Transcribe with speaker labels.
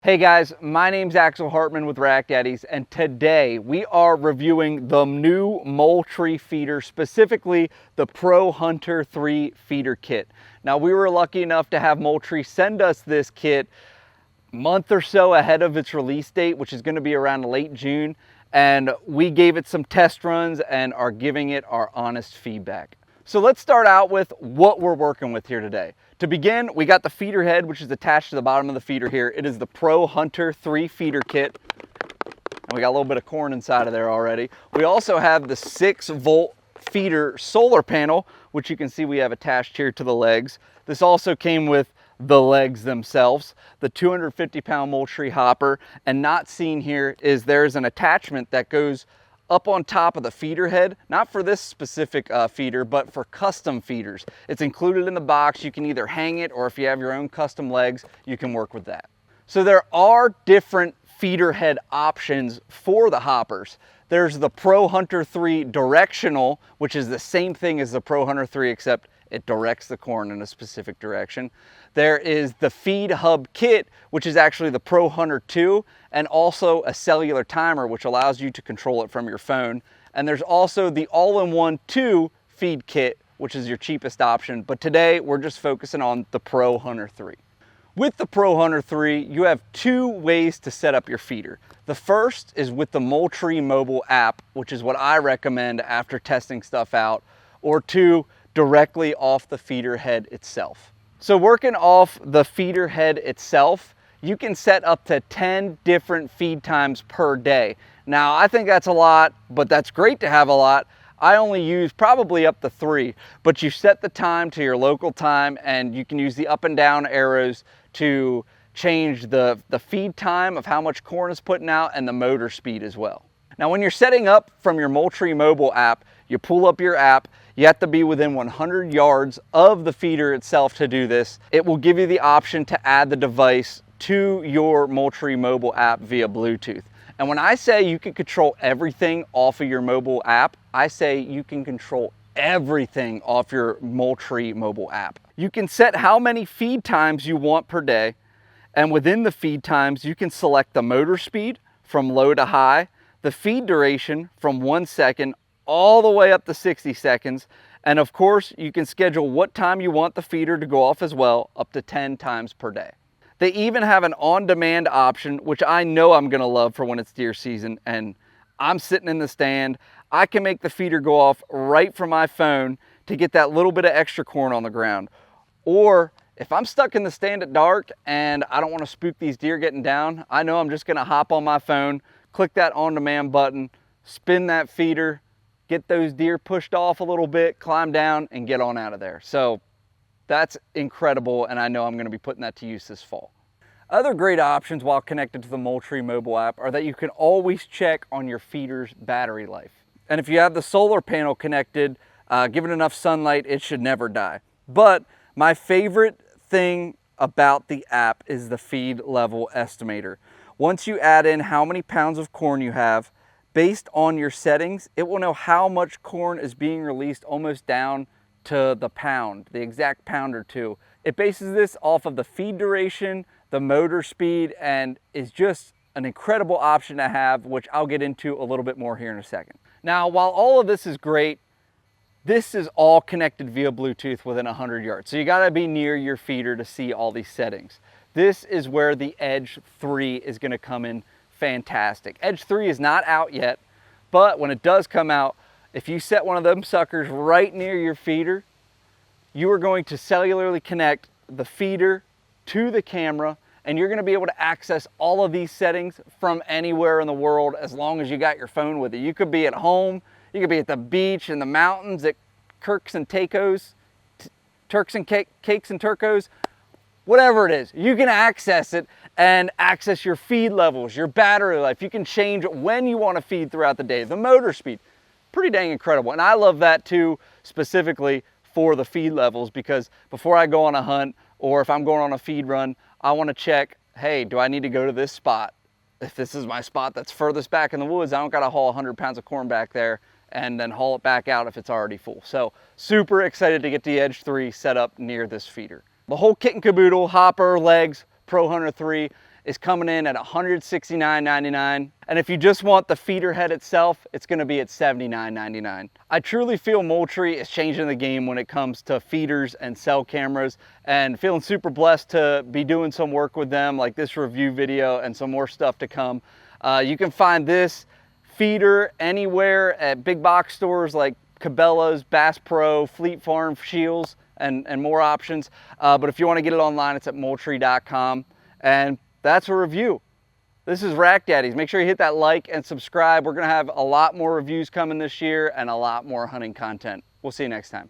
Speaker 1: Hey guys, my name's Axel Hartman with Rack Daddies, and today we are reviewing the new Moultrie feeder, specifically the Pro Hunter 3 feeder kit. Now, we were lucky enough to have Moultrie send us this kit a month or so ahead of its release date, which is going to be around late June, and we gave it some test runs and are giving it our honest feedback. So let's start out with what we're working with here today. To begin, we got the feeder head, which is attached to the bottom of the feeder here. It is the Pro Hunter 3 feeder kit. And we got a little bit of corn inside of there already. We also have the 6-volt feeder solar panel, which you can see we have attached here to the legs. This also came with the legs themselves, the 250-pound Moultrie hopper, and not seen here is there's an attachment that goes up on top of the feeder head, not for this specific feeder, but for custom feeders. It's included in the box. You can either hang it, or if you have your own custom legs, you can work with that. So there are different feeder head options for the hoppers. There's the Pro Hunter 3 directional, which is the same thing as the Pro Hunter 3, except it directs the corn in a specific direction. There is the feed hub kit, which is actually the Pro Hunter 2, and also a cellular timer, which allows you to control it from your phone. And there's also the all-in-one 2 feed kit, which is your cheapest option. But today we're just focusing on the Pro Hunter 3. With the Pro Hunter 3, you have two ways to set up your feeder. The first is with the Moultrie mobile app, which is what I recommend after testing stuff out, or two, directly off the feeder head itself. So working off the feeder head itself, you can set up to 10 different feed times per day. Now, I think that's a lot, but that's great to have a lot. I only use probably up to 3, but you set the time to your local time, and you can use the up and down arrows to change the feed time of how much corn is putting out and the motor speed as well. Now, when you're setting up from your Moultrie mobile app, you pull up your app. You have to be within 100 yards of the feeder itself to do this. It will give you the option to add the device to your Moultrie mobile app via Bluetooth. And when I say you can control everything off of your mobile app, I say you can control everything off your Moultrie mobile app. You can set how many feed times you want per day, and within the feed times, you can select the motor speed from low to high, the feed duration from 1 second all the way up to 60 seconds. And of course, you can schedule what time you want the feeder to go off as well, up to 10 times per day. They even have an on-demand option, which I know I'm gonna love for when it's deer season and I'm sitting in the stand. I can make the feeder go off right from my phone to get that little bit of extra corn on the ground. Or if I'm stuck in the stand at dark and I don't wanna spook these deer getting down, I know I'm just gonna hop on my phone, click that on-demand button, spin that feeder, get those deer pushed off a little bit, climb down, and get on out of there. So that's incredible, and I know I'm gonna be putting that to use this fall. Other great options while connected to the Moultrie mobile app are that you can always check on your feeder's battery life. And if you have the solar panel connected, given enough sunlight, it should never die. But my favorite thing about the app is the feed level estimator. Once you add in how many pounds of corn you have, based on your settings, it will know how much corn is being released almost down to the pound, the exact pound or two. It bases this off of the feed duration, the motor speed, and is just an incredible option to have, which I'll get into a little bit more here in a second. Now, while all of this is great, this is all connected via Bluetooth within 100 yards. So you gotta be near your feeder to see all these settings. This is where the Edge 3 is gonna come in fantastic. Edge 3 is not out yet, but when it does come out, if you set one of them suckers right near your feeder, you are going to cellularly connect the feeder to the camera, and you're gonna be able to access all of these settings from anywhere in the world as long as you got your phone with you. You could be at home, you could be at the beach, in the mountains, at Kirks and Tacos, Turks and Cakes and Turcos, whatever it is, you can access it and access your feed levels, your battery life. You can change when you want to feed throughout the day, the motor speed. Pretty dang incredible. And I love that too, specifically for the feed levels, because before I go on a hunt or if I'm going on a feed run, I want to check, hey, do I need to go to this spot? If this is my spot that's furthest back in the woods, I don't got to haul 100 pounds of corn back there and then haul it back out if it's already full. So super excited to get the Edge 3 set up near this feeder. The whole kit and caboodle, hopper, legs, Pro Hunter 3, is coming in at $169.99. And if you just want the feeder head itself, it's gonna be at $79.99. I truly feel Moultrie is changing the game when it comes to feeders and cell cameras, and feeling super blessed to be doing some work with them, like this review video and some more stuff to come. You can find this feeder anywhere at big box stores like Cabela's, Bass Pro, Fleet Farm, Shields, and more options. But if you want to get it online, it's at Moultrie.com. And that's a review. This is Rack Daddies. Make sure you hit that like and subscribe. We're going to have a lot more reviews coming this year and a lot more hunting content. We'll see you next time.